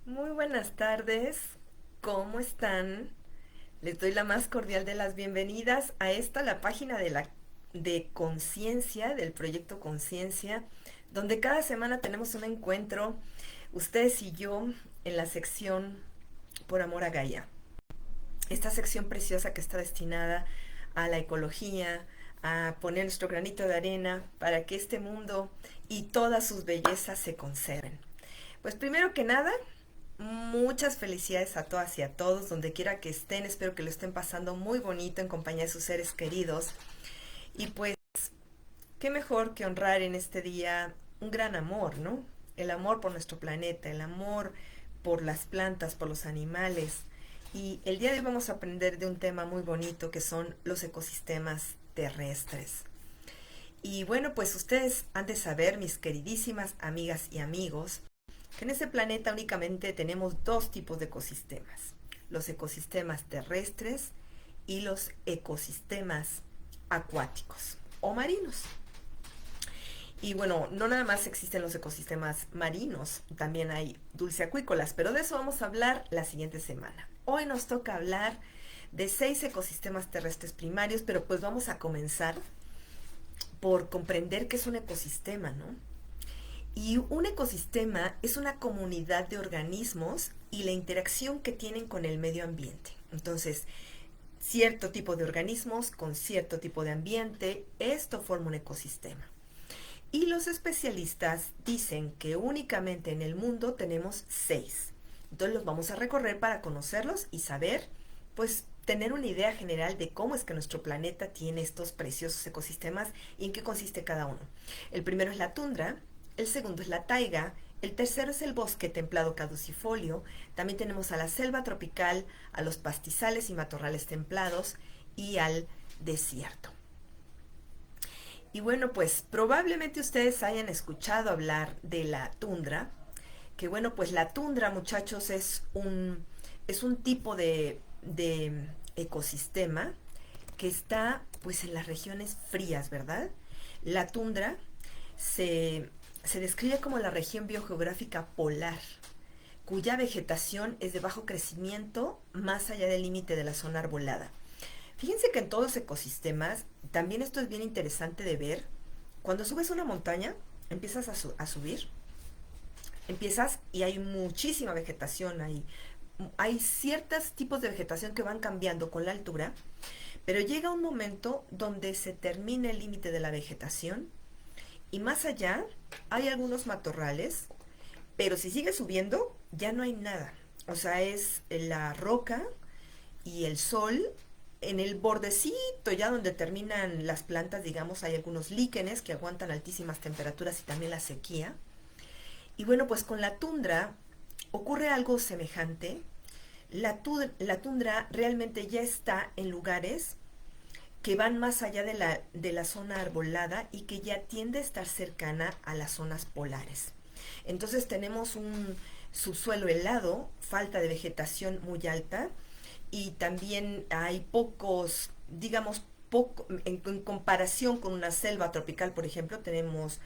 Muy buenas tardes, ¿cómo están? Les doy la más cordial de las bienvenidas a esta, la página de Conciencia, del proyecto Conciencia, donde cada semana tenemos un encuentro, ustedes y yo, en la sección Por Amor a Gaia. Esta sección preciosa que está destinada a la ecología, a poner nuestro granito de arena para que este mundo y todas sus bellezas se conserven. Pues primero que nada, muchas felicidades a todas y a todos, donde quiera que estén. Espero que lo estén pasando muy bonito en compañía de sus seres queridos. Y pues, qué mejor que honrar en este día un gran amor, ¿no? El amor por nuestro planeta, el amor por las plantas, por los animales. Y el día de hoy vamos a aprender de un tema muy bonito que son los ecosistemas terrestres. Y bueno, pues ustedes han de saber, mis queridísimas amigas y amigos, que en este planeta únicamente tenemos dos tipos de ecosistemas, los ecosistemas terrestres y los ecosistemas acuáticos o marinos. Y bueno, no nada más existen los ecosistemas marinos, también hay dulceacuícolas, pero de eso vamos a hablar la siguiente semana. Hoy nos toca hablar de 6 ecosistemas terrestres primarios, pero pues vamos a comenzar por comprender qué es un ecosistema, ¿no? Y un ecosistema es una comunidad de organismos y la interacción que tienen con el medio ambiente. Entonces, cierto tipo de organismos con cierto tipo de ambiente, esto forma un ecosistema. Y los especialistas dicen que únicamente en el mundo tenemos 6. Entonces los vamos a recorrer para conocerlos y saber, pues, tener una idea general de cómo es que nuestro planeta tiene estos preciosos ecosistemas y en qué consiste cada uno. El primero es la tundra, el segundo es la taiga, el tercero es el bosque templado caducifolio, también tenemos a la selva tropical, a los pastizales y matorrales templados y al desierto. Y bueno, pues probablemente ustedes hayan escuchado hablar de la tundra, que bueno, pues la tundra, muchachos, es un tipo de ecosistema que está pues en las regiones frías, ¿verdad? La tundra se, se describe como la región biogeográfica polar, cuya vegetación es de bajo crecimiento más allá del límite de la zona arbolada. Fíjense que en todos los ecosistemas, también esto es bien interesante de ver, cuando subes una montaña, empiezas a subir, empiezas y hay muchísima vegetación, hay ciertos tipos de vegetación que van cambiando con la altura, pero llega un momento donde se termina el límite de la vegetación y más allá hay algunos matorrales, pero si sigue subiendo ya no hay nada. O sea, es la roca y el sol. En el bordecito, ya donde terminan las plantas, digamos, hay algunos líquenes que aguantan altísimas temperaturas y también la sequía. Y bueno, pues con la tundra ocurre algo semejante. La tundra realmente ya está en lugares que van más allá de la zona arbolada y que ya tiende a estar cercana a las zonas polares. Entonces tenemos un subsuelo helado, falta de vegetación muy alta y también hay pocos, digamos, en comparación con una selva tropical, por ejemplo, tenemos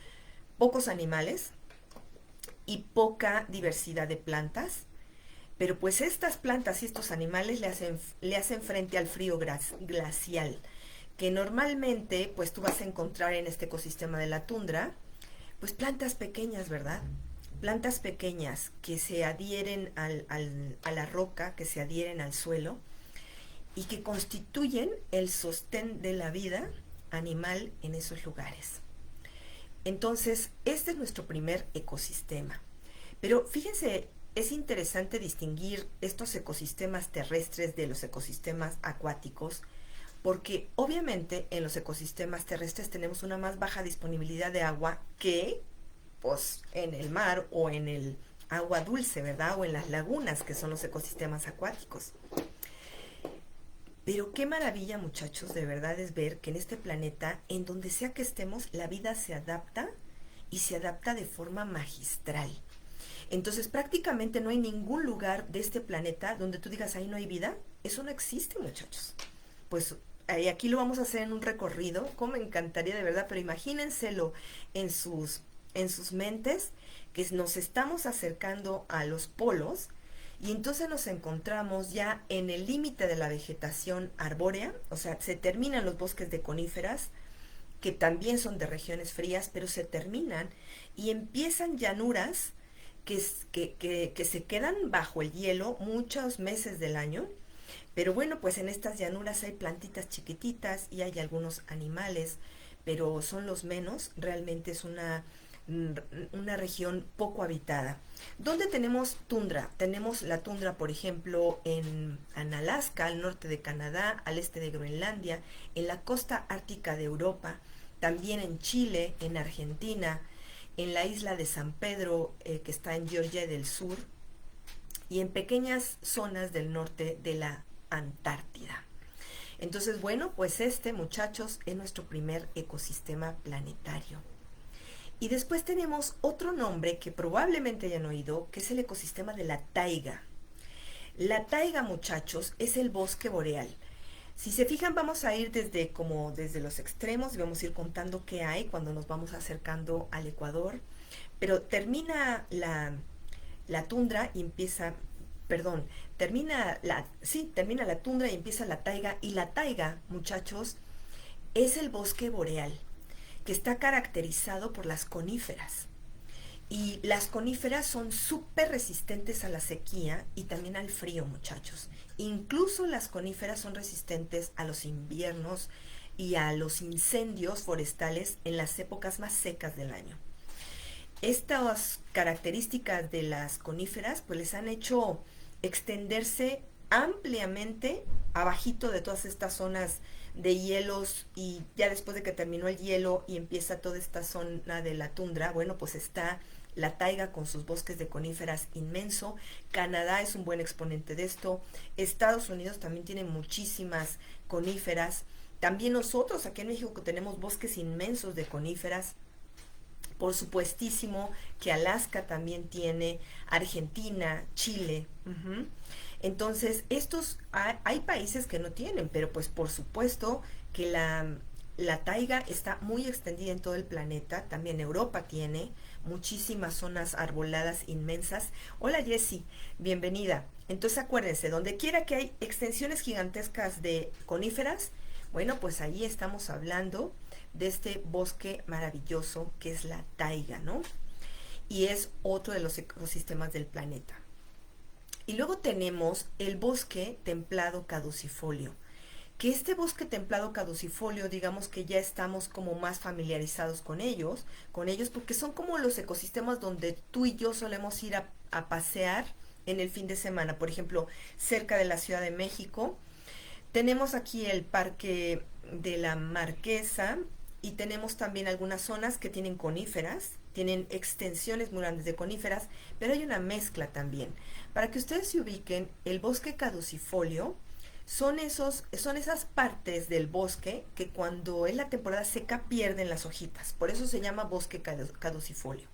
pocos animales y poca diversidad de plantas. Pero pues estas plantas y estos animales le hacen frente al frío glacial, que normalmente pues tú vas a encontrar en este ecosistema de la tundra, pues plantas pequeñas, ¿verdad? Plantas pequeñas que se adhieren a la roca, que se adhieren al suelo y que constituyen el sostén de la vida animal en esos lugares. Entonces, este es nuestro primer ecosistema. Pero fíjense, es interesante distinguir estos ecosistemas terrestres de los ecosistemas acuáticos, porque obviamente en los ecosistemas terrestres tenemos una más baja disponibilidad de agua que pues en el mar o en el agua dulce, ¿verdad? O en las lagunas, que son los ecosistemas acuáticos. Pero qué maravilla, muchachos, de verdad es ver que en este planeta, en donde sea que estemos, la vida se adapta y se adapta de forma magistral. Entonces prácticamente no hay ningún lugar de este planeta donde tú digas, ahí no hay vida. Eso no existe, muchachos. Pues aquí lo vamos a hacer en un recorrido, como me encantaría de verdad, pero imagínenselo en sus en sus mentes que nos estamos acercando a los polos y entonces nos encontramos ya en el límite de la vegetación arbórea, o sea, se terminan los bosques de coníferas, que también son de regiones frías, pero se terminan y empiezan llanuras que se quedan bajo el hielo muchos meses del año. Pero bueno, pues en estas llanuras hay plantitas chiquititas y hay algunos animales, pero son los menos. Realmente es una región poco habitada. ¿Dónde tenemos tundra? Tenemos la tundra, por ejemplo, en Alaska, al norte de Canadá, al este de Groenlandia, en la costa ártica de Europa, también en Chile, en Argentina, en la isla de San Pedro, que está en Georgia del Sur, y en pequeñas zonas del norte de la Antártida. Entonces, bueno, pues este, muchachos, es nuestro primer ecosistema planetario. Y después tenemos otro nombre que probablemente hayan oído, que es el ecosistema de la taiga. La taiga, muchachos, es el bosque boreal. Si se fijan, vamos a ir desde los extremos y vamos a ir contando qué hay cuando nos vamos acercando al Ecuador. Pero termina la tundra y empieza, perdón, termina la tundra y empieza la taiga. Y la taiga, muchachos, es el bosque boreal, que está caracterizado por las coníferas. Y las coníferas son súper resistentes a la sequía y también al frío, muchachos. Incluso las coníferas son resistentes a los inviernos y a los incendios forestales en las épocas más secas del año. Estas características de las coníferas pues les han hecho extenderse ampliamente abajito de todas estas zonas de hielos, y ya después de que terminó el hielo y empieza toda esta zona de la tundra, bueno, pues está la taiga con sus bosques de coníferas inmenso. Canadá es un buen exponente de esto. Estados Unidos también tiene muchísimas coníferas. También nosotros aquí en México tenemos bosques inmensos de coníferas. Por supuestísimo que Alaska también tiene, Argentina, Chile. Entonces, hay países que no tienen, pero pues por supuesto que la taiga está muy extendida en todo el planeta. También Europa tiene muchísimas zonas arboladas inmensas. Hola Jessie, bienvenida. Entonces acuérdense, donde quiera que hay extensiones gigantescas de coníferas, bueno, pues ahí estamos hablando de este bosque maravilloso que es la taiga, ¿no? Y es otro de los ecosistemas del planeta. Y luego tenemos el bosque templado caducifolio, que este bosque templado caducifolio, digamos que ya estamos como más familiarizados con ellos porque son como los ecosistemas donde tú y yo solemos ir a pasear en el fin de semana. Por ejemplo, cerca de la Ciudad de México, tenemos aquí el Parque de la Marquesa y tenemos también algunas zonas que tienen coníferas, tienen extensiones muy grandes de coníferas, pero hay una mezcla también. Para que ustedes se ubiquen, el bosque caducifolio son esas partes del bosque que cuando es la temporada seca pierden las hojitas. Por eso se llama bosque caducifolio.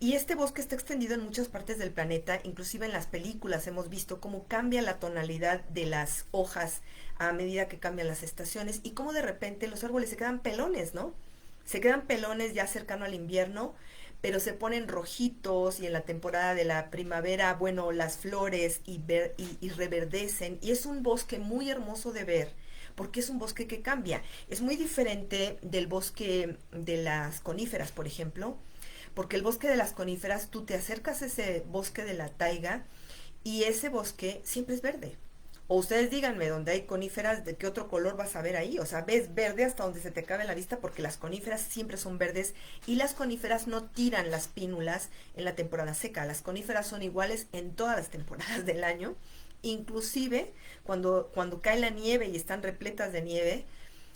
Y este bosque está extendido en muchas partes del planeta, inclusive en las películas hemos visto cómo cambia la tonalidad de las hojas a medida que cambian las estaciones y cómo de repente los árboles se quedan pelones, ¿no? Se quedan pelones ya cercano al invierno, pero se ponen rojitos y en la temporada de la primavera, bueno, las flores y reverdecen. Y es un bosque muy hermoso de ver, porque es un bosque que cambia. Es muy diferente del bosque de las coníferas, por ejemplo, porque el bosque de las coníferas, tú te acercas a ese bosque de la taiga y ese bosque siempre es verde. O ustedes díganme, donde hay coníferas, ¿de qué otro color vas a ver ahí? O sea, ves verde hasta donde se te cabe la vista porque las coníferas siempre son verdes y las coníferas no tiran las pínulas en la temporada seca. Las coníferas son iguales en todas las temporadas del año. Inclusive cuando cae la nieve y están repletas de nieve,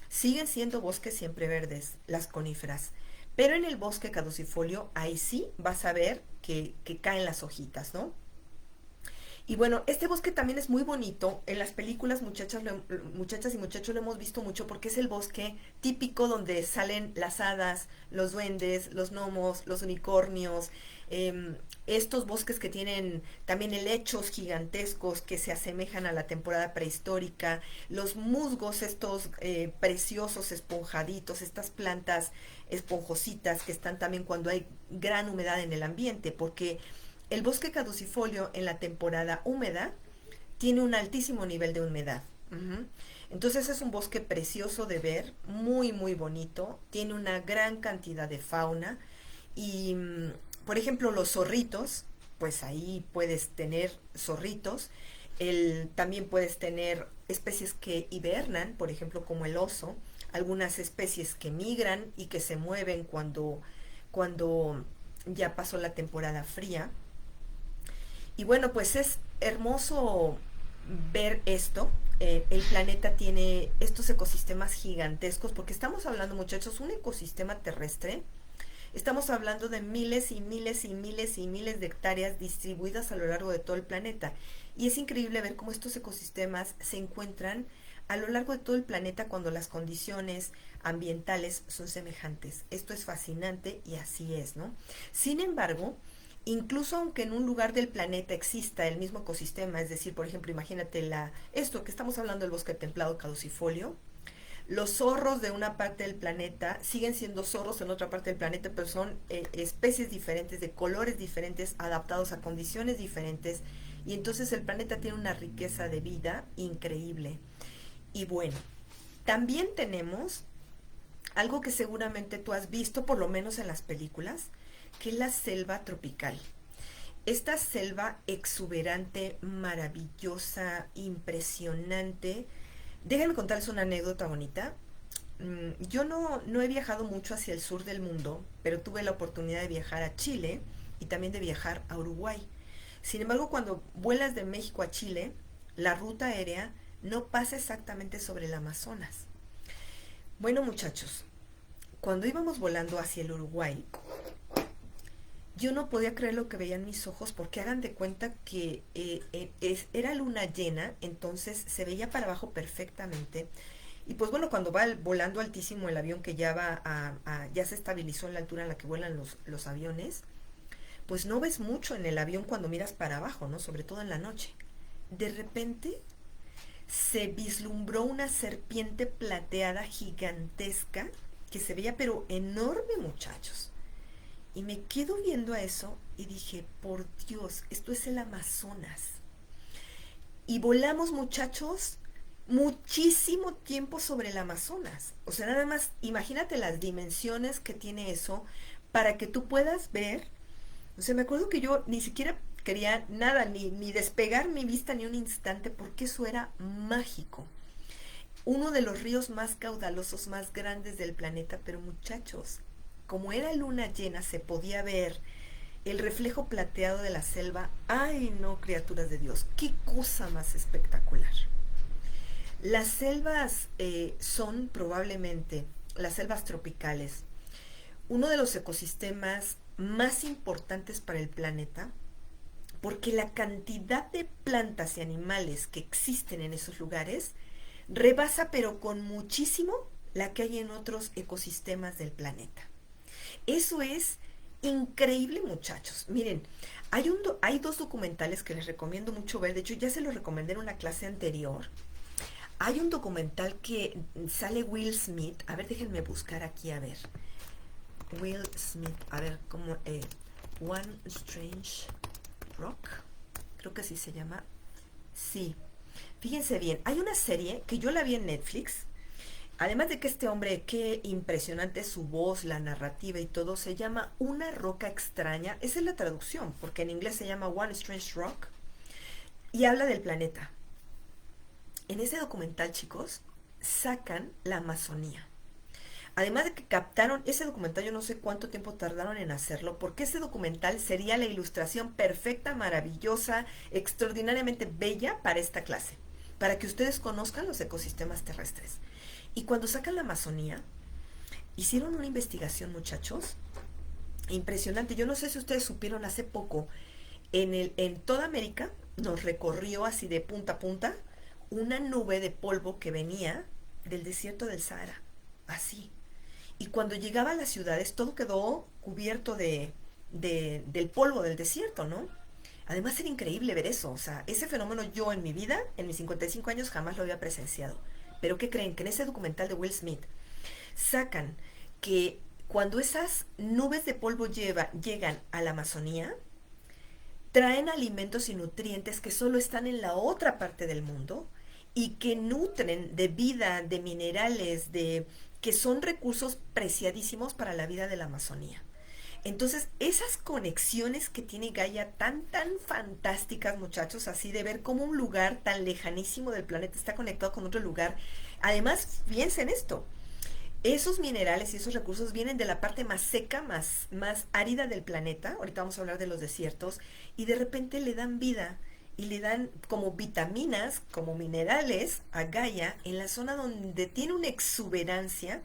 siguen siendo bosques siempre verdes, las coníferas. Pero en el bosque caducifolio, ahí sí vas a ver que caen las hojitas, ¿no? Y bueno, este bosque también es muy bonito. En las películas, muchachas y muchachos, lo hemos visto mucho porque es el bosque típico donde salen las hadas, los duendes, los gnomos, los unicornios. Estos bosques que tienen también helechos gigantescos que se asemejan a la temporada prehistórica. Los musgos, estos preciosos esponjaditos, estas plantas esponjositas que están también cuando hay gran humedad en el ambiente, porque el bosque caducifolio en la temporada húmeda tiene un altísimo nivel de humedad. Ujú. Entonces es un bosque precioso de ver, muy muy bonito, tiene una gran cantidad de fauna y por ejemplo los zorritos, pues ahí puedes tener zorritos, también puedes tener especies que hibernan, por ejemplo como el oso, algunas especies que migran y que se mueven cuando ya pasó la temporada fría. Y bueno, pues es hermoso ver esto. El planeta tiene estos ecosistemas gigantescos, porque estamos hablando, muchachos, un ecosistema terrestre. Estamos hablando de miles y miles y miles y miles de hectáreas distribuidas a lo largo de todo el planeta. Y es increíble ver cómo estos ecosistemas se encuentran a lo largo de todo el planeta cuando las condiciones ambientales son semejantes. Esto es fascinante y así es, ¿no? Sin embargo, incluso aunque en un lugar del planeta exista el mismo ecosistema, es decir, por ejemplo, imagínate esto que estamos hablando del bosque templado caducifolio, los zorros de una parte del planeta siguen siendo zorros en otra parte del planeta, pero son especies diferentes, de colores diferentes, adaptados a condiciones diferentes, y entonces el planeta tiene una riqueza de vida increíble. Y bueno, también tenemos algo que seguramente tú has visto, por lo menos en las películas, que es la selva tropical. Esta selva exuberante, maravillosa, impresionante. Déjenme contarles una anécdota bonita. Yo no he viajado mucho hacia el sur del mundo, pero tuve la oportunidad de viajar a Chile y también de viajar a Uruguay. Sin embargo, cuando vuelas de México a Chile, la ruta aérea no pasa exactamente sobre el Amazonas. Bueno, muchachos, cuando íbamos volando hacia el Uruguay, yo no podía creer lo que veían mis ojos porque hagan de cuenta que era luna llena, entonces se veía para abajo perfectamente. Y pues bueno, cuando va volando altísimo el avión que ya ya se estabilizó en la altura en la que vuelan los aviones, pues no ves mucho en el avión cuando miras para abajo, ¿no? Sobre todo en la noche. De repente se vislumbró una serpiente plateada gigantesca que se veía pero enorme, muchachos. Y me quedo viendo a eso y dije, por Dios, esto es el Amazonas. Y volamos, muchachos, muchísimo tiempo sobre el Amazonas. O sea, nada más imagínate las dimensiones que tiene eso para que tú puedas ver. O sea, me acuerdo que yo ni siquiera quería nada, ni despegar mi vista ni un instante, porque eso era mágico. Uno de los ríos más caudalosos, más grandes del planeta, pero muchachos, como era luna llena, se podía ver el reflejo plateado de la selva. Ay, no, criaturas de Dios, qué cosa más espectacular. Las selvas son probablemente, las selvas tropicales, uno de los ecosistemas más importantes para el planeta, porque la cantidad de plantas y animales que existen en esos lugares rebasa pero con muchísimo la que hay en otros ecosistemas del planeta. Eso es increíble, muchachos. Miren, hay dos documentales que les recomiendo mucho ver. De hecho, ya se los recomendé en una clase anterior. Hay un documental que sale Will Smith. A ver, déjenme buscar aquí, a ver. Will Smith, a ver, ¿cómo? One Strange Rock. Creo que así se llama. Sí. Fíjense bien, hay una serie que yo la vi en Netflix. Además de que este hombre, qué impresionante es su voz, la narrativa y todo, se llama Una roca extraña. Esa es la traducción, porque en inglés se llama One Strange Rock. Y habla del planeta. En ese documental, chicos, sacan la Amazonía. Además de que captaron ese documental, yo no sé cuánto tiempo tardaron en hacerlo, porque ese documental sería la ilustración perfecta, maravillosa, extraordinariamente bella para esta clase, para que ustedes conozcan los ecosistemas terrestres. Y cuando sacan la Amazonía, hicieron una investigación, muchachos, impresionante. Yo no sé si ustedes supieron hace poco, En toda América nos recorrió así de punta a punta una nube de polvo que venía del desierto del Sahara, así. Y cuando llegaba a las ciudades todo quedó cubierto del polvo del desierto, ¿no? Además era increíble ver eso, o sea, ese fenómeno yo en mi vida, en mis 55 años, jamás lo había presenciado. Pero ¿qué creen? Que en ese documental de Will Smith sacan que cuando esas nubes de polvo llegan a la Amazonía, traen alimentos y nutrientes que solo están en la otra parte del mundo y que nutren de vida, de minerales, de que son recursos preciadísimos para la vida de la Amazonía. Entonces, esas conexiones que tiene Gaia tan fantásticas, muchachos, así de ver cómo un lugar tan lejanísimo del planeta está conectado con otro lugar. Además, piensen esto, esos minerales y esos recursos vienen de la parte más seca, más árida del planeta. Ahorita vamos a hablar de los desiertos. Y de repente le dan vida y le dan como vitaminas, como minerales a Gaia en la zona donde tiene una exuberancia.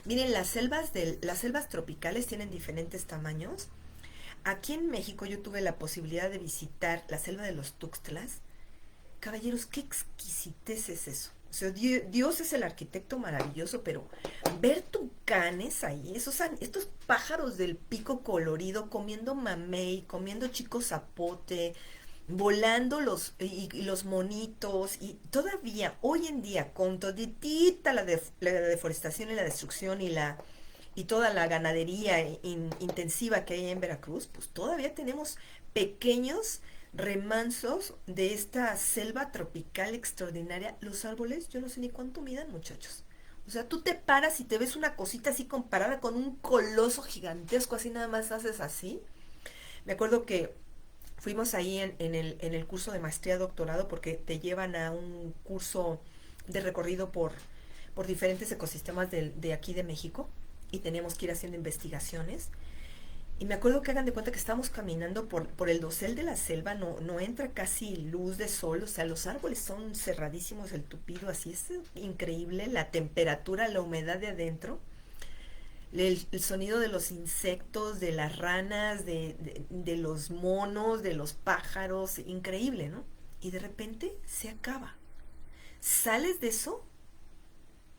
Miren, las selvas tropicales tienen diferentes tamaños. Aquí en México yo tuve la posibilidad de visitar la selva de los Tuxtlas. Caballeros, qué exquisitez es eso. O sea, Dios es el arquitecto maravilloso, pero ver tucanes ahí, estos pájaros del pico colorido comiendo mamey, comiendo chico zapote, volando y los monitos, y todavía hoy en día, con toditita la deforestación y la destrucción y toda la ganadería intensiva que hay en Veracruz, pues todavía tenemos pequeños remansos de esta selva tropical extraordinaria. Los árboles, yo no sé ni cuánto midan, muchachos. O sea, tú te paras y te ves una cosita así comparada con un coloso gigantesco, así nada más haces así. Me acuerdo que fuimos ahí en el curso de maestría doctorado porque te llevan a un curso de recorrido por diferentes ecosistemas de aquí de México y teníamos que ir haciendo investigaciones. Y me acuerdo que hagan de cuenta que estábamos caminando por el dosel de la selva, no entra casi luz de sol, o sea, los árboles son cerradísimos, el tupido, así es increíble, la temperatura, la humedad de adentro, el sonido de los insectos, de las ranas, de los monos, de los pájaros, increíble, ¿no? Y de repente se acaba. Sales de eso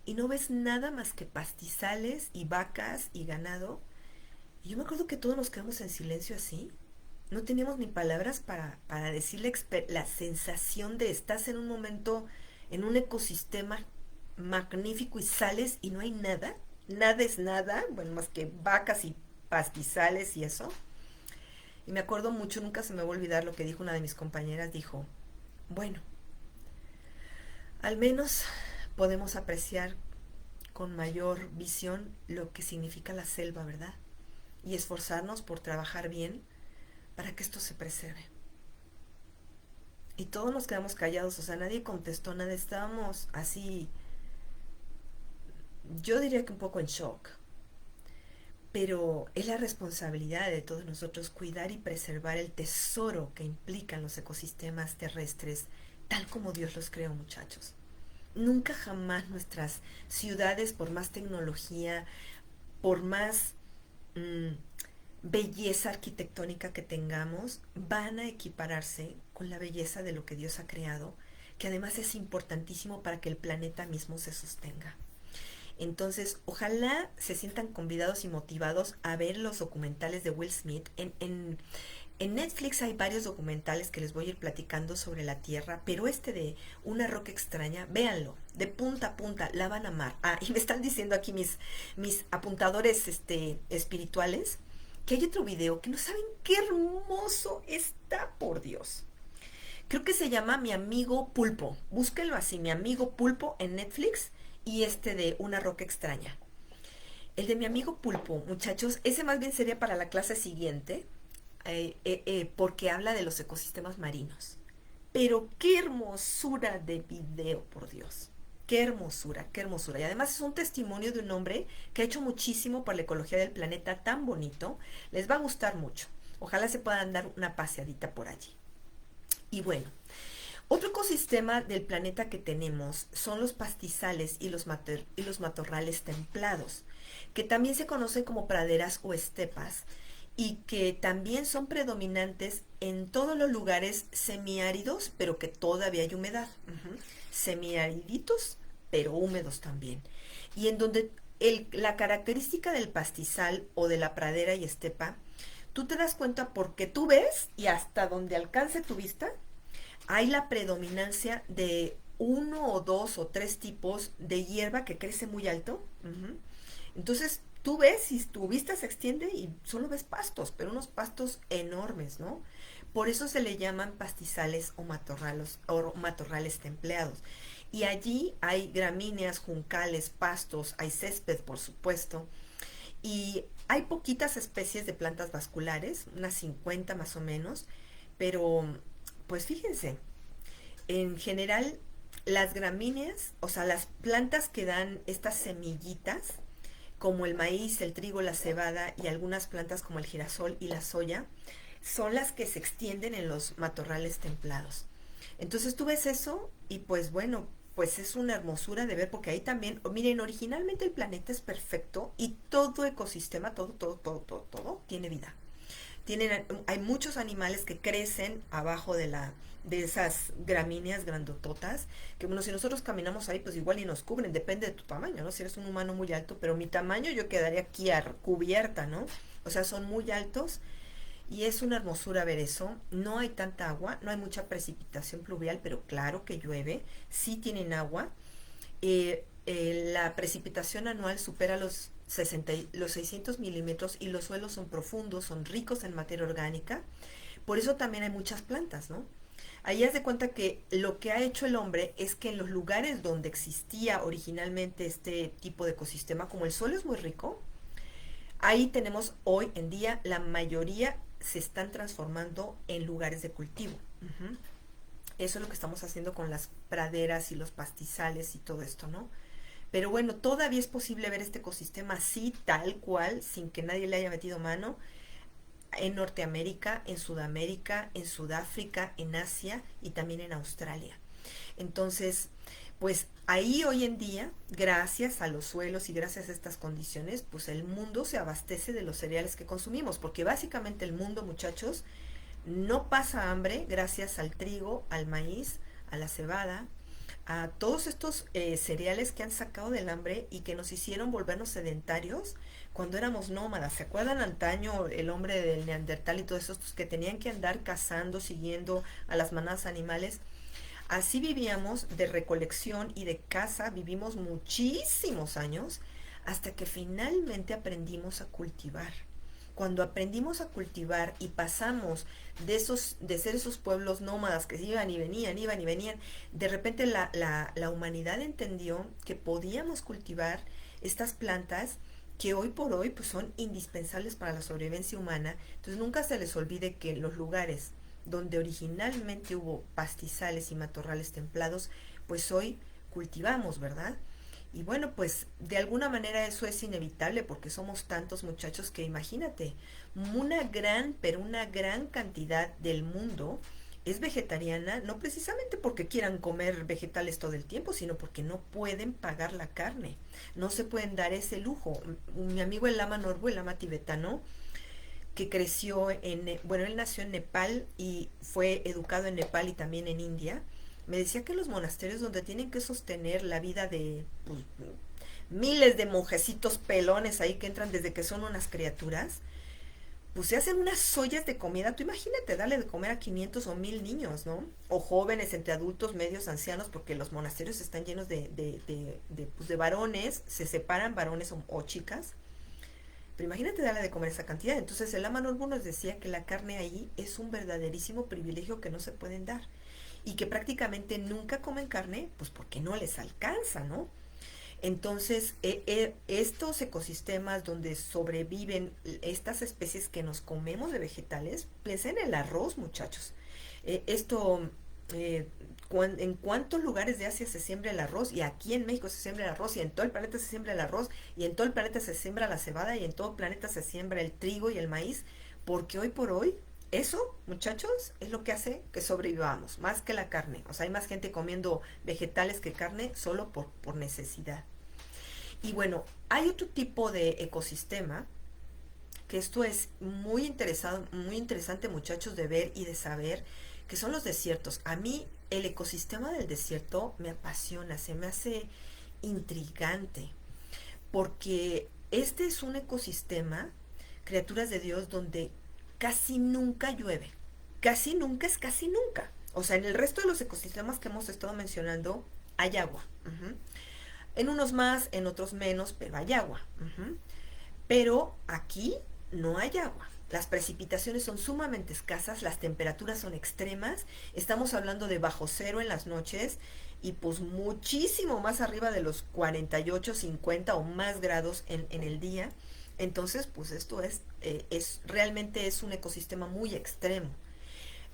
y no ves nada más que pastizales y vacas y ganado. Y yo me acuerdo que todos nos quedamos en silencio así. No teníamos ni palabras para decir la sensación de estás en un momento, en un ecosistema magnífico y sales y no hay nada. Nada es nada, bueno, más que vacas y pastizales y eso. Y me acuerdo mucho, nunca se me va a olvidar lo que dijo una de mis compañeras. Dijo, bueno, al menos podemos apreciar con mayor visión lo que significa la selva, ¿verdad? Y esforzarnos por trabajar bien para que esto se preserve. Y todos nos quedamos callados, o sea, nadie contestó nada, estábamos así, yo diría que un poco en shock. Pero es la responsabilidad de todos nosotros cuidar y preservar el tesoro que implican los ecosistemas terrestres, tal como Dios los creó, muchachos. Nunca jamás nuestras ciudades, por más tecnología, por más mmm, belleza arquitectónica que tengamos, van a equipararse con la belleza de lo que Dios ha creado, que además es importantísimo para que el planeta mismo se sostenga. Entonces, ojalá se sientan convidados y motivados a ver los documentales de Will Smith. En Netflix hay varios documentales que les voy a ir platicando sobre la Tierra, pero este de Una roca extraña, véanlo, de punta a punta, la van a amar. Ah, y me están diciendo aquí mis apuntadores espirituales que hay otro video que no saben qué hermoso está, por Dios. Creo que se llama Mi amigo Pulpo. Búsquenlo así, Mi amigo Pulpo en Netflix, y este de Una roca extraña. El de Mi amigo Pulpo, muchachos, ese más bien sería para la clase siguiente, porque habla de los ecosistemas marinos. Pero qué hermosura de video, por Dios. Qué hermosura, qué hermosura. Y además es un testimonio de un hombre que ha hecho muchísimo por la ecología del planeta, tan bonito. Les va a gustar mucho. Ojalá se puedan dar una paseadita por allí. Y bueno, otro ecosistema del planeta que tenemos son los pastizales y los matorrales templados, que también se conocen como praderas o estepas. y que también son predominantes en todos los lugares semiáridos, pero que todavía hay humedad. Semiariditos, pero húmedos también. Y en donde la característica del pastizal o de la pradera y estepa, tú te das cuenta porque tú ves y hasta donde alcance tu vista, hay la predominancia de uno o dos o tres tipos de hierba que crece muy alto. Entonces tú ves y tu vista se extiende y solo ves pastos, pero unos pastos enormes, ¿no? Por eso se le llaman pastizales o matorrales templeados. Y allí hay gramíneas, juncales, pastos, hay césped, por supuesto. Y hay poquitas especies de plantas vasculares, unas 50 más o menos, pero pues fíjense, en general las gramíneas, o sea, las plantas que dan estas semillitas, como el maíz, el trigo, la cebada y algunas plantas como el girasol y la soya, son las que se extienden en los matorrales templados. Entonces tú ves eso y pues bueno, pues es una hermosura de ver porque ahí también, miren, originalmente el planeta es perfecto y todo ecosistema, todo tiene vida. Hay muchos animales que crecen abajo de esas gramíneas grandototas, que bueno, si nosotros caminamos ahí, pues igual y nos cubren, depende de tu tamaño, ¿no? Si eres un humano muy alto, pero mi tamaño yo quedaría aquí cubierta, ¿no? O sea, son muy altos y es una hermosura ver eso. No hay tanta agua, no hay mucha precipitación pluvial, pero claro que llueve, sí tienen agua. La precipitación anual supera los 600 milímetros y los suelos son profundos, son ricos en materia orgánica. Por eso también hay muchas plantas, ¿no? Ahí haz de cuenta que lo que ha hecho el hombre es que en los lugares donde existía originalmente este tipo de ecosistema, como el suelo es muy rico, ahí tenemos hoy en día la mayoría se están transformando en lugares de cultivo. Eso es lo que estamos haciendo con las praderas y los pastizales y todo esto, ¿no? Pero bueno, todavía es posible ver este ecosistema así, tal cual, sin que nadie le haya metido mano, en Norteamérica, en Sudamérica, en Sudáfrica, en Asia y también en Australia. Entonces, pues ahí hoy en día, gracias a los suelos y gracias a estas condiciones, pues el mundo se abastece de los cereales que consumimos, porque básicamente el mundo, muchachos, no pasa hambre gracias al trigo, al maíz, a la cebada, a todos estos cereales que han sacado del hambre y que nos hicieron volvernos sedentarios cuando éramos nómadas. ¿Se acuerdan antaño el hombre del Neandertal y todos estos que tenían que andar cazando, siguiendo a las manadas animales? Así vivíamos de recolección y de caza, vivimos muchísimos años hasta que finalmente aprendimos a cultivar. Cuando aprendimos a cultivar y pasamos de ser esos pueblos nómadas que iban y venían, de repente la humanidad entendió que podíamos cultivar estas plantas que hoy por hoy pues son indispensables para la sobrevivencia humana. Entonces nunca se les olvide que los lugares donde originalmente hubo pastizales y matorrales templados, pues hoy cultivamos, ¿verdad? Y bueno, pues de alguna manera eso es inevitable porque somos tantos muchachos que imagínate, pero una gran cantidad del mundo es vegetariana, no precisamente porque quieran comer vegetales todo el tiempo, sino porque no pueden pagar la carne, no se pueden dar ese lujo. Mi amigo el lama Norbu, el lama tibetano, que creció bueno, él nació en Nepal y fue educado en Nepal y también en India, me decía que los monasterios donde tienen que sostener la vida de pues, miles de monjecitos pelones ahí que entran desde que son unas criaturas, pues se hacen unas ollas de comida. Tú imagínate darle de comer a 500 o 1000 niños, ¿no? O jóvenes, entre adultos, medios, ancianos, porque los monasterios están llenos de varones, se separan varones o chicas. Pero imagínate darle de comer esa cantidad. Entonces el Lama Norbu nos decía que la carne ahí es un verdaderísimo privilegio que no se pueden dar. Y que prácticamente nunca comen carne, pues porque no les alcanza, ¿no? Entonces, estos ecosistemas donde sobreviven estas especies que nos comemos de vegetales, piensen en el arroz, muchachos. Esto, en cuántos lugares de Asia se siembra el arroz, y aquí en México se siembra el arroz, y en todo el planeta se siembra el arroz, y en todo el planeta se siembra la cebada, y en todo el planeta se siembra el trigo y el maíz, porque hoy por hoy, eso, muchachos, es lo que hace que sobrevivamos, más que la carne. O sea, hay más gente comiendo vegetales que carne solo por necesidad. Y bueno, hay otro tipo de ecosistema que esto es muy interesante, muchachos, de ver y de saber, que son los desiertos. A mí el ecosistema del desierto me apasiona, se me hace intrigante, porque este es un ecosistema, criaturas de Dios, donde casi nunca llueve. Casi nunca es casi nunca. O sea, en el resto de los ecosistemas que hemos estado mencionando hay agua. En unos más, en otros menos, pero hay agua. Pero aquí no hay agua. Las precipitaciones son sumamente escasas, las temperaturas son extremas, estamos hablando de bajo cero en las noches y pues muchísimo más arriba de los 48, 50 o más grados en el día. Entonces, pues esto realmente es un ecosistema muy extremo.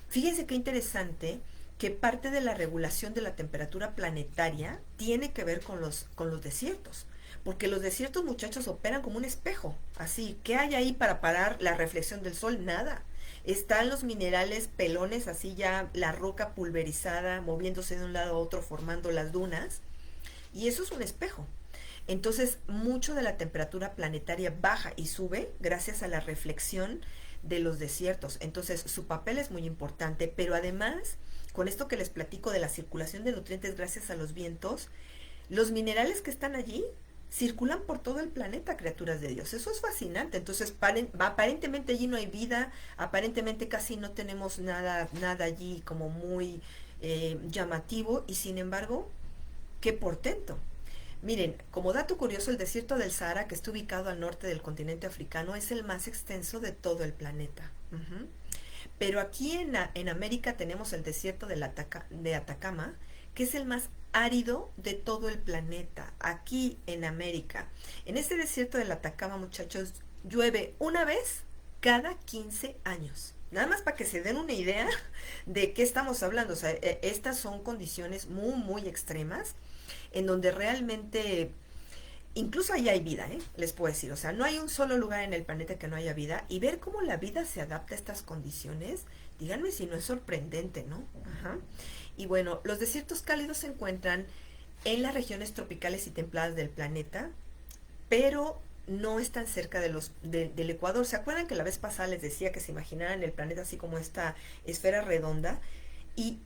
Fíjense qué interesante que parte de la regulación de la temperatura planetaria tiene que ver con los desiertos. Porque los desiertos, muchachos, operan como un espejo. Así, ¿qué hay ahí para parar la reflexión del sol? Nada. Están los minerales pelones, así ya la roca pulverizada, moviéndose de un lado a otro, formando las dunas. Y eso es un espejo. Entonces, mucho de la temperatura planetaria baja y sube gracias a la reflexión de los desiertos. Entonces, su papel es muy importante, pero además, con esto que les platico de la circulación de nutrientes gracias a los vientos, los minerales que están allí circulan por todo el planeta, criaturas de Dios. Eso es fascinante. Entonces, aparentemente allí no hay vida, aparentemente casi no tenemos nada allí como muy llamativo, y sin embargo, qué portento. Miren, como dato curioso, el desierto del Sahara, que está ubicado al norte del continente africano, es el más extenso de todo el planeta. Pero aquí en América tenemos el desierto de Atacama, que es el más árido de todo el planeta, aquí en América. En este desierto del Atacama, muchachos, llueve una vez cada 15 años. Nada más para que se den una idea de qué estamos hablando. O sea, estas son condiciones muy, muy extremas, en donde realmente, incluso ahí hay vida, les puedo decir. O sea, no hay un solo lugar en el planeta que no haya vida, y ver cómo la vida se adapta a estas condiciones, díganme si no es sorprendente, ¿no? Ajá. Y bueno, los desiertos cálidos se encuentran en las regiones tropicales y templadas del planeta, pero no están cerca del Ecuador. ¿Se acuerdan que la vez pasada les decía que se imaginaran el planeta así como esta esfera redonda? Y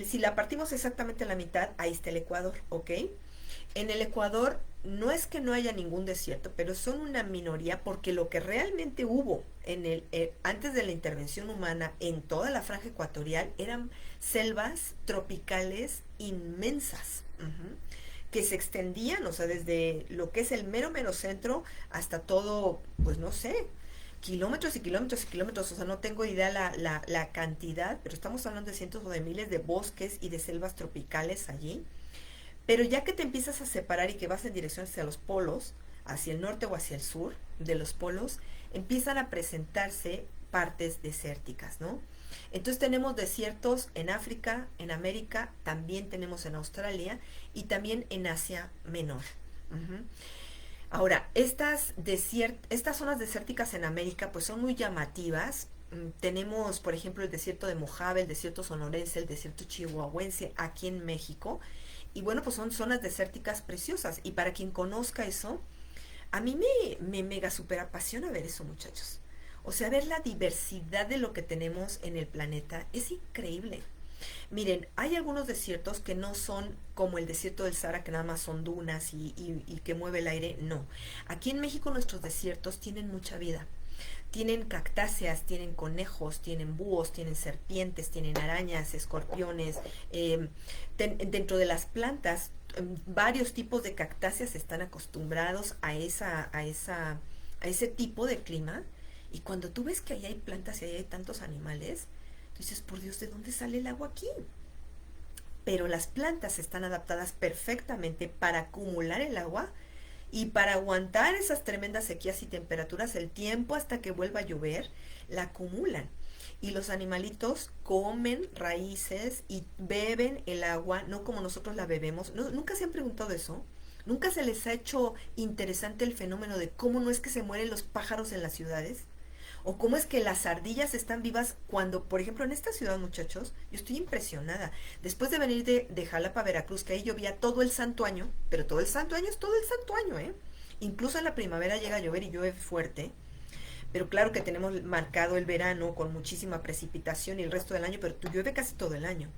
si la partimos exactamente a la mitad, ahí está el Ecuador, ¿ok? En el Ecuador no es que no haya ningún desierto, pero son una minoría, porque lo que realmente hubo antes de la intervención humana en toda la franja ecuatorial eran selvas tropicales inmensas, que se extendían, o sea, desde lo que es el mero centro hasta todo, pues no sé, kilómetros y kilómetros y kilómetros. O sea, no tengo idea la cantidad, pero estamos hablando de cientos o de miles de bosques y de selvas tropicales allí. Pero ya que te empiezas a separar y que vas en dirección hacia los polos, hacia el norte o hacia el sur de los polos, empiezan a presentarse partes desérticas, ¿no? Entonces tenemos desiertos en África, en América, también tenemos en Australia y también en Asia Menor. Ahora, estas zonas desérticas en América pues son muy llamativas. Tenemos, por ejemplo, el desierto de Mojave, el desierto sonorense, el desierto chihuahuense aquí en México. Y bueno, pues son zonas desérticas preciosas. Y para quien conozca eso, a mí me mega super apasiona ver eso, muchachos. O sea, ver la diversidad de lo que tenemos en el planeta es increíble. Miren, hay algunos desiertos que no son como el desierto del Sahara, que nada más son dunas y que mueve el aire. No. Aquí en México nuestros desiertos tienen mucha vida. Tienen cactáceas, tienen conejos, tienen búhos, tienen serpientes, tienen arañas, escorpiones. Dentro de las plantas, varios tipos de cactáceas están acostumbrados a ese tipo de clima. Y cuando tú ves que ahí hay plantas y ahí hay tantos animales, tú dices, por Dios, ¿de dónde sale el agua aquí? Pero las plantas están adaptadas perfectamente para acumular el agua y para aguantar esas tremendas sequías y temperaturas, el tiempo hasta que vuelva a llover, la acumulan. Y los animalitos comen raíces y beben el agua, no como nosotros la bebemos. No, ¿nunca se han preguntado eso? ¿Nunca se les ha hecho interesante el fenómeno de cómo no es que se mueren los pájaros en las ciudades? ¿O cómo es que las ardillas están vivas cuando, por ejemplo, en esta ciudad, muchachos, yo estoy impresionada. Después de venir de Jalapa, Veracruz, que ahí llovía todo el santo año, pero todo el santo año es todo el santo año, ¿eh? Incluso en la primavera llega a llover y llueve fuerte. pero claro que tenemos marcado el verano con muchísima precipitación y el resto del año, pero llueve casi todo el año.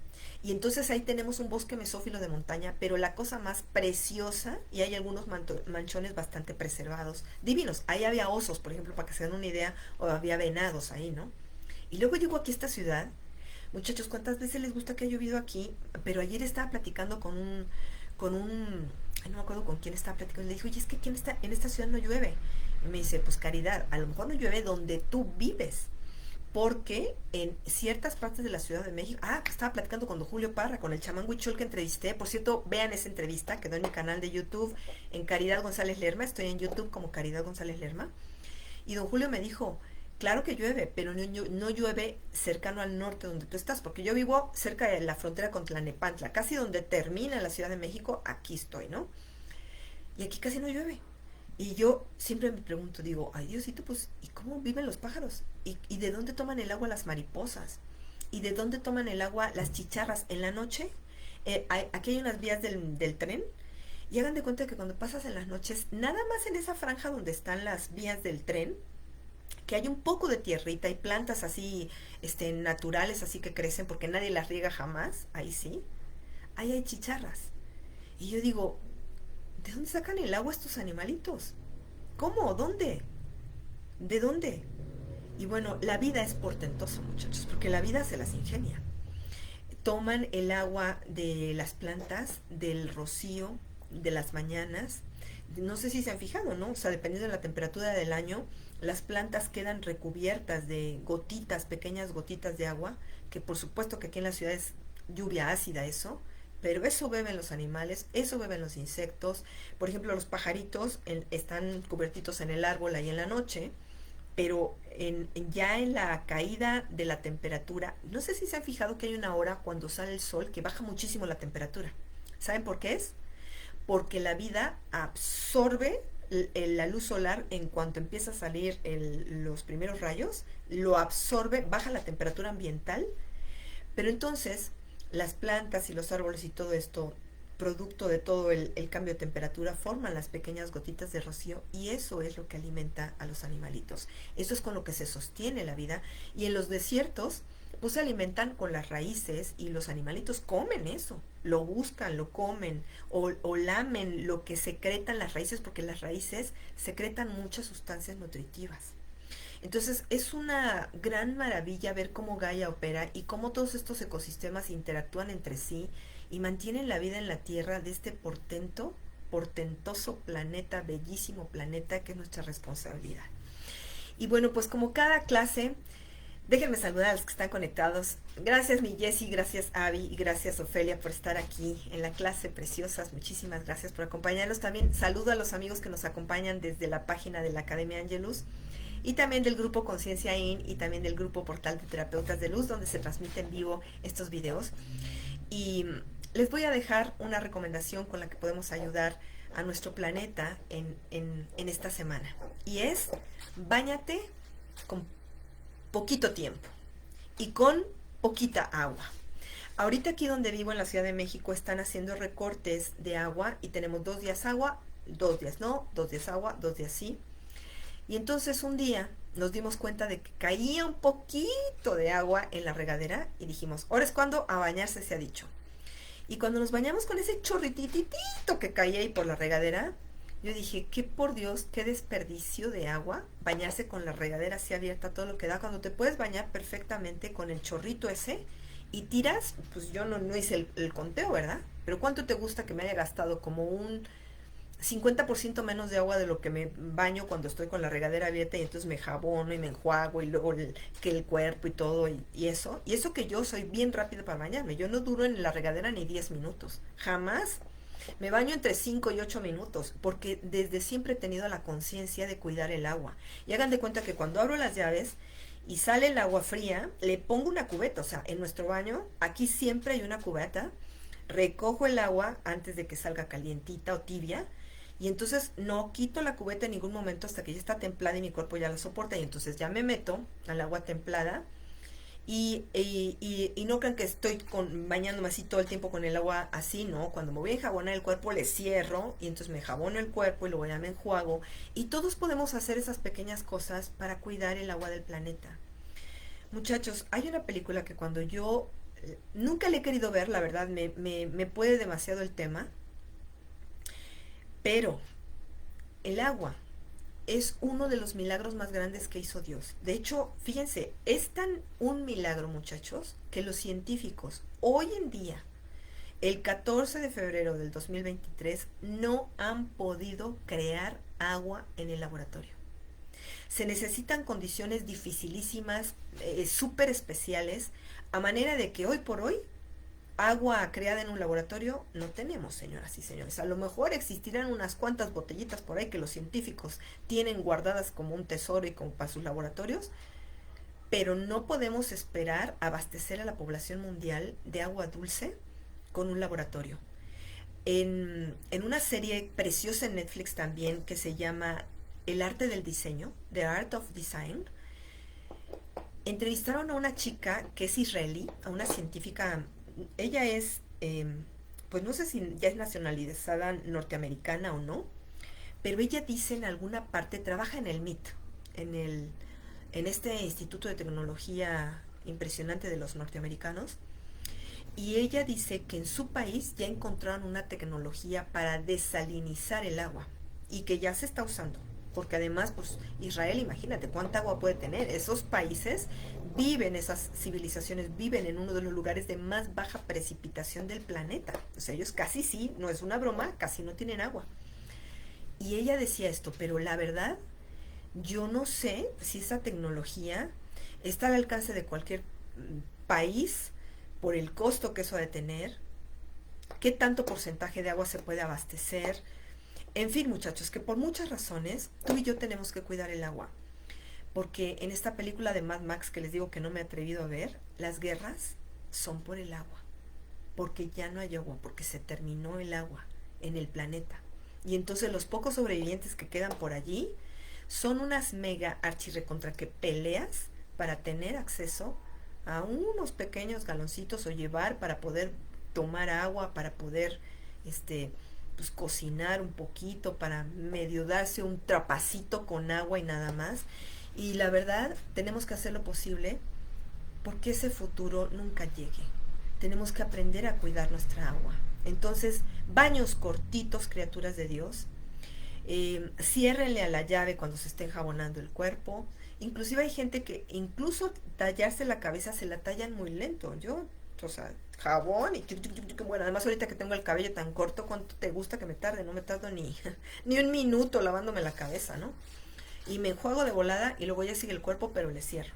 Y entonces ahí tenemos un bosque mesófilo de montaña, pero la cosa más preciosa, y hay algunos manchones bastante preservados, divinos. Ahí había osos, por ejemplo, para que se den una idea, o había venados ahí, ¿no? Y luego llego aquí a esta ciudad. Muchachos, ¿cuántas veces les gusta que ha llovido aquí? Pero ayer estaba platicando ay, no me acuerdo con quién estaba platicando. Le dije, oye, es que aquí en esta ciudad no llueve. Y me dice, pues Caridad, a lo mejor no llueve donde tú vives, porque en ciertas partes de la Ciudad de México, estaba platicando con don Julio Parra, con el chamán Huichol que entrevisté, por cierto, vean esa entrevista, quedó en mi canal de YouTube, en Caridad González Lerma, estoy en YouTube como Caridad González Lerma, y don Julio me dijo, claro que llueve, pero no llueve cercano al norte donde tú estás, porque yo vivo cerca de la frontera con Tlanepantla, casi donde termina la Ciudad de México, aquí estoy, ¿no? Y aquí casi no llueve. Y yo siempre me pregunto, digo, ay Diosito, pues, ¿y cómo viven los pájaros? ¿Y de dónde toman el agua las mariposas? ¿Y de dónde toman el agua las chicharras? En la noche, aquí hay unas vías del tren, y hagan de cuenta que cuando pasas en las noches, nada más en esa franja donde están las vías del tren, que hay un poco de tierrita y plantas así, naturales, así que crecen porque nadie las riega jamás, ahí sí, ahí hay chicharras. Y yo digo, ¿de dónde sacan el agua estos animalitos? ¿Cómo? ¿Dónde? ¿De dónde? Y bueno, la vida es portentosa, muchachos, porque la vida se las ingenia. Toman el agua de las plantas, del rocío, de las mañanas. No sé si se han fijado, ¿no? O sea, dependiendo de la temperatura del año, las plantas quedan recubiertas de gotitas, pequeñas gotitas de agua, que por supuesto que aquí en la ciudad es lluvia ácida eso, pero eso beben los animales, eso beben los insectos. Por ejemplo, los pajaritos están cubiertitos en el árbol ahí en la noche, pero ya en la caída de la temperatura, no sé si se han fijado que hay una hora cuando sale el sol que baja muchísimo la temperatura. ¿Saben por qué es? Porque la vida absorbe la luz solar en cuanto empieza a salir los primeros rayos, lo absorbe, baja la temperatura ambiental, pero entonces las plantas y los árboles y todo esto, producto de todo el cambio de temperatura, forman las pequeñas gotitas de rocío y eso es lo que alimenta a los animalitos. Eso es con lo que se sostiene la vida y en los desiertos pues se alimentan con las raíces y los animalitos comen eso, lo buscan, lo comen o lamen lo que secretan las raíces porque las raíces secretan muchas sustancias nutritivas. Entonces es una gran maravilla ver cómo Gaia opera y cómo todos estos ecosistemas interactúan entre sí y mantienen la vida en la Tierra de este portentoso planeta, bellísimo planeta que es nuestra responsabilidad. Y bueno, pues como cada clase, déjenme saludar a los que están conectados. Gracias mi Jessie, gracias Abby y gracias Ofelia por estar aquí en la clase, preciosas. Muchísimas gracias por acompañarnos. También saludo a los amigos que nos acompañan desde la página de la Academia Angelus y también del grupo Conciencia In y también del grupo Portal de Terapeutas de Luz donde se transmiten en vivo estos videos. Y les voy a dejar una recomendación con la que podemos ayudar a nuestro planeta en esta semana. Y es, báñate con poquito tiempo y con poquita agua. Ahorita aquí donde vivo en la Ciudad de México están haciendo recortes de agua y tenemos 2 días agua, 2 días no, 2 días agua, 2 días sí. Y entonces un día nos dimos cuenta de que caía un poquito de agua en la regadera y dijimos, ahora es cuando a bañarse se ha dicho. Y cuando nos bañamos con ese chorrititito que caía ahí por la regadera, yo dije, que por Dios, qué desperdicio de agua, bañarse con la regadera así abierta, todo lo que da, cuando te puedes bañar perfectamente con el chorrito ese y tiras, pues yo no hice el conteo, ¿verdad? Pero ¿cuánto te gusta que me haya gastado? Como un 50% menos de agua de lo que me baño cuando estoy con la regadera abierta y entonces me jabono y me enjuago y luego que el cuerpo y todo y eso. Y eso que yo soy bien rápido para bañarme, yo no duro en la regadera ni 10 minutos, jamás. Me baño entre 5 y 8 minutos, porque desde siempre he tenido la conciencia de cuidar el agua. Y hagan de cuenta que cuando abro las llaves y sale el agua fría, le pongo una cubeta. O sea, en nuestro baño, aquí siempre hay una cubeta. Recojo el agua antes de que salga calientita o tibia. Y entonces no quito la cubeta en ningún momento hasta que ya está templada y mi cuerpo ya la soporta. Y entonces ya me meto al agua templada Y no crean que estoy bañándome así todo el tiempo con el agua así, ¿no? Cuando me voy a enjabonar el cuerpo le cierro y entonces me jabono el cuerpo y luego ya me enjuago. Y todos podemos hacer esas pequeñas cosas para cuidar el agua del planeta. Muchachos, hay una película que cuando yo nunca le he querido ver, la verdad, me puede demasiado el tema, pero el agua es uno de los milagros más grandes que hizo Dios. De hecho, fíjense, es tan un milagro, muchachos, que los científicos hoy en día, el 14 de febrero del 2023, no han podido crear agua en el laboratorio. Se necesitan condiciones dificilísimas, súper especiales, a manera de que hoy por hoy agua creada en un laboratorio no tenemos, señoras y señores. A lo mejor existirán unas cuantas botellitas por ahí que los científicos tienen guardadas como un tesoro y como para sus laboratorios, pero no podemos esperar abastecer a la población mundial de agua dulce con un laboratorio. En una serie preciosa en Netflix también que se llama El arte del diseño, The Art of Design, entrevistaron a una chica que es israelí, a una científica. Ella es, pues no sé si ya es nacionalizada norteamericana o no, pero ella dice en alguna parte, trabaja en el MIT, en este Instituto de Tecnología impresionante de los norteamericanos, y ella dice que en su país ya encontraron una tecnología para desalinizar el agua y que ya se está usando. Porque además, pues Israel, imagínate cuánta agua puede tener. Esos países viven, esas civilizaciones viven en uno de los lugares de más baja precipitación del planeta. O sea, ellos casi sí, no es una broma, casi no tienen agua. Y ella decía esto, pero la verdad, yo no sé si esa tecnología está al alcance de cualquier país por el costo que eso ha de tener, qué tanto porcentaje de agua se puede abastecer. En fin, muchachos, que por muchas razones tú y yo tenemos que cuidar el agua. Porque en esta película de Mad Max que les digo que no me he atrevido a ver, las guerras son por el agua. Porque ya no hay agua, porque se terminó el agua en el planeta. Y entonces los pocos sobrevivientes que quedan por allí son unas mega archirrecontra que peleas para tener acceso a unos pequeños galoncitos o llevar para poder tomar agua, para poder pues cocinar un poquito, para medio darse un trapacito con agua y nada más. Y la verdad, tenemos que hacer lo posible porque ese futuro nunca llegue. Tenemos que aprender a cuidar nuestra agua. Entonces, baños cortitos, criaturas de Dios. Ciérrenle a la llave cuando se esté enjabonando el cuerpo. Inclusive hay gente que incluso tallarse la cabeza se la tallan muy lento. Yo, o sea, jabón y bueno, además ahorita que tengo el cabello tan corto, ¿cuánto te gusta que me tarde? No me tardo ni, ni un minuto lavándome la cabeza, ¿no? Y me enjuago de volada y luego ya sigue el cuerpo, pero le cierro.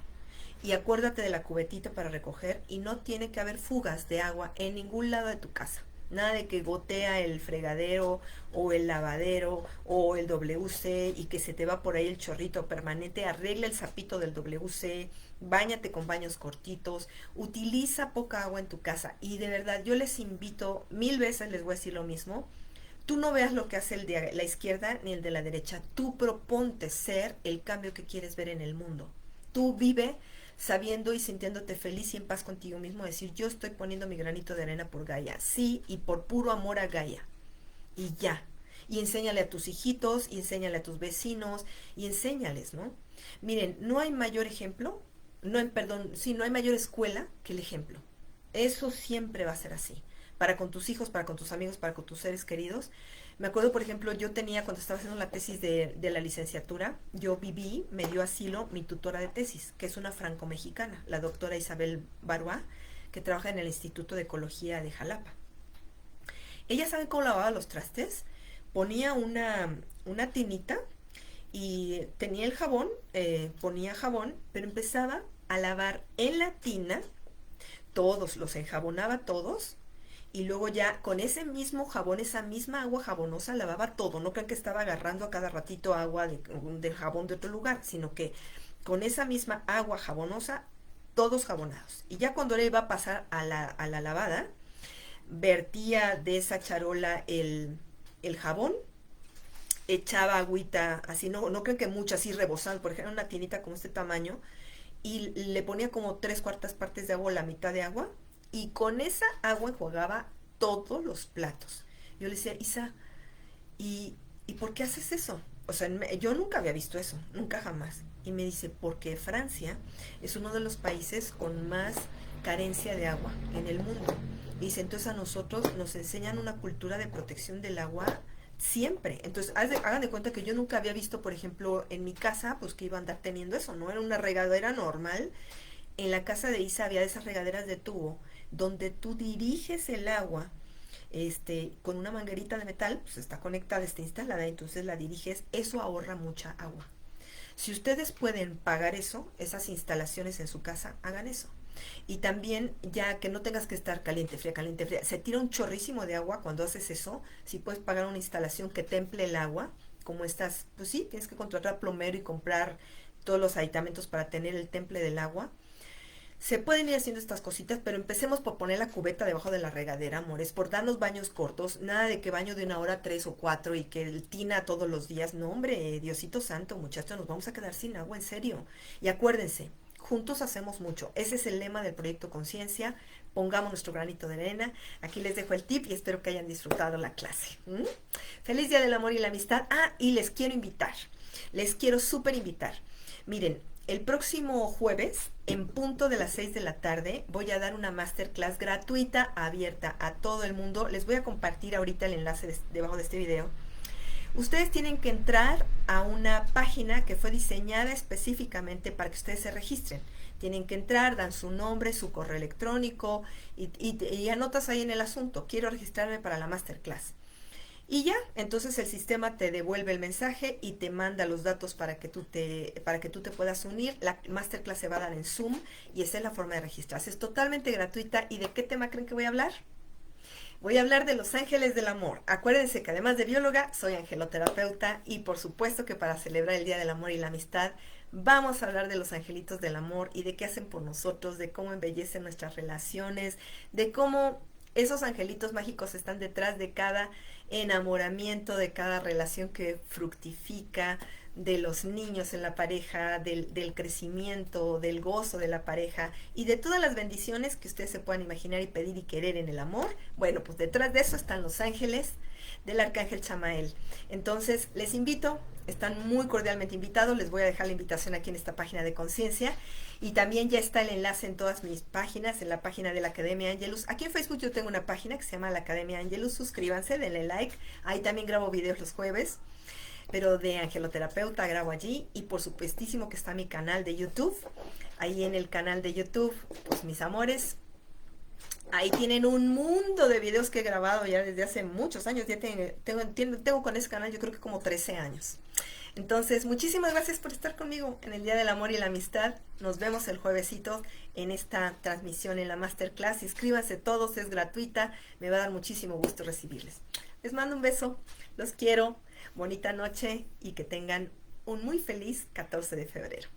Y acuérdate de la cubetita para recoger y no tiene que haber fugas de agua en ningún lado de tu casa. Nada de que gotea el fregadero o el lavadero o el WC y que se te va por ahí el chorrito permanente. Arregla el sapito del WC, báñate con baños cortitos, utiliza poca agua en tu casa. Y de verdad, yo les invito, 1000 veces les voy a decir lo mismo. Tú no veas lo que hace el de la izquierda ni el de la derecha. Tú proponte ser el cambio que quieres ver en el mundo. Tú vive sabiendo y sintiéndote feliz y en paz contigo mismo, decir, yo estoy poniendo mi granito de arena por Gaia, sí, y por puro amor a Gaia, y ya, y enséñale a tus hijitos, y enséñale a tus vecinos, y enséñales, ¿no? Miren, no hay mayor ejemplo, perdón, sí, no hay mayor escuela que el ejemplo, eso siempre va a ser así, para con tus hijos, para con tus amigos, para con tus seres queridos. Me acuerdo, por ejemplo, yo tenía, cuando estaba haciendo la tesis de la licenciatura, me dio asilo mi tutora de tesis, que es una franco-mexicana, la doctora Isabel Baroa, que trabaja en el Instituto de Ecología de Jalapa. Ella sabe cómo lavaba los trastes, ponía una tinita y tenía el jabón, ponía jabón, pero empezaba a lavar en la tina, todos, los enjabonaba todos, y luego ya con ese mismo jabón, esa misma agua jabonosa lavaba todo. No crean que estaba agarrando a cada ratito agua de jabón de otro lugar, sino que con esa misma agua jabonosa, todos jabonados. Y ya cuando le iba a pasar a la lavada, vertía de esa charola el jabón, echaba agüita, así, no crean que mucho, así rebosando, por ejemplo, una tinita como este tamaño, y le ponía como 3/4 partes de agua, la mitad de agua, y con esa agua enjuagaba todos los platos. Yo le decía, Isa, ¿y, ¿y por qué haces eso? O sea, yo nunca había visto eso, nunca jamás. Y me dice, porque Francia es uno de los países con más carencia de agua en el mundo. Y dice, entonces a nosotros nos enseñan una cultura de protección del agua siempre. Entonces, hagan de cuenta que yo nunca había visto, por ejemplo, en mi casa, pues que iba a andar teniendo eso, ¿no? Era una regadera normal. En la casa de Isa había de esas regaderas de tubo, donde tú diriges el agua con una manguerita de metal, pues está conectada, está instalada, entonces la diriges, eso ahorra mucha agua. Si ustedes pueden pagar eso, esas instalaciones en su casa, hagan eso. Y también, ya que no tengas que estar caliente, fría, se tira un chorrísimo de agua cuando haces eso. Si puedes pagar una instalación que temple el agua, como estas, pues sí, tienes que contratar plomero y comprar todos los aditamentos para tener el temple del agua. Se pueden ir haciendo estas cositas, pero empecemos por poner la cubeta debajo de la regadera, amores, por darnos baños cortos, nada de que baño de 1 hora, 3 o 4 y que el tina todos los días. No, hombre, Diosito santo, muchachos, nos vamos a quedar sin agua, en serio. Y acuérdense, juntos hacemos mucho. Ese es el lema del proyecto Conciencia. Pongamos nuestro granito de arena. Aquí les dejo el tip y espero que hayan disfrutado la clase. Feliz Día del Amor y la Amistad. Ah, y les quiero invitar. Les quiero súper invitar. Miren, el próximo jueves, en punto de las 6 de la tarde, voy a dar una masterclass gratuita, abierta a todo el mundo. Les voy a compartir ahorita el enlace debajo de este video. Ustedes tienen que entrar a una página que fue diseñada específicamente para que ustedes se registren. Tienen que entrar, dan su nombre, su correo electrónico y anotas ahí en el asunto, quiero registrarme para la masterclass. Y ya, entonces el sistema te devuelve el mensaje y te manda los datos para que tú te puedas unir. La masterclass se va a dar en Zoom y esa es la forma de registrarse. Es totalmente gratuita. ¿Y de qué tema creen que voy a hablar? Voy a hablar de los ángeles del amor. Acuérdense que además de bióloga, soy angeloterapeuta y por supuesto que para celebrar el Día del Amor y la Amistad, vamos a hablar de los angelitos del amor y de qué hacen por nosotros, de cómo embellecen nuestras relaciones, de cómo esos angelitos mágicos están detrás de cada enamoramiento, de cada relación que fructifica, de los niños en la pareja, del crecimiento, del gozo de la pareja y de todas las bendiciones que ustedes se puedan imaginar y pedir y querer en el amor. Bueno, pues detrás de eso están los ángeles del arcángel Chamael. Entonces, les invito, están muy cordialmente invitados, les voy a dejar la invitación aquí en esta página de Conciencia y también ya está el enlace en todas mis páginas, en la página de la Academia Angelus. Aquí en Facebook yo tengo una página que se llama la Academia Angelus, suscríbanse, denle like, ahí también grabo videos los jueves, pero de angeloterapeuta grabo allí y por supuestísimo que está mi canal de YouTube, ahí en el canal de YouTube, pues mis amores, ahí tienen un mundo de videos que he grabado ya desde hace muchos años. Ya tengo con ese canal yo creo que como 13 años. Entonces, muchísimas gracias por estar conmigo en el Día del Amor y la Amistad. Nos vemos el juevesito en esta transmisión en la Masterclass. Inscríbanse todos, es gratuita. Me va a dar muchísimo gusto recibirles. Les mando un beso, los quiero, bonita noche y que tengan un muy feliz 14 de febrero.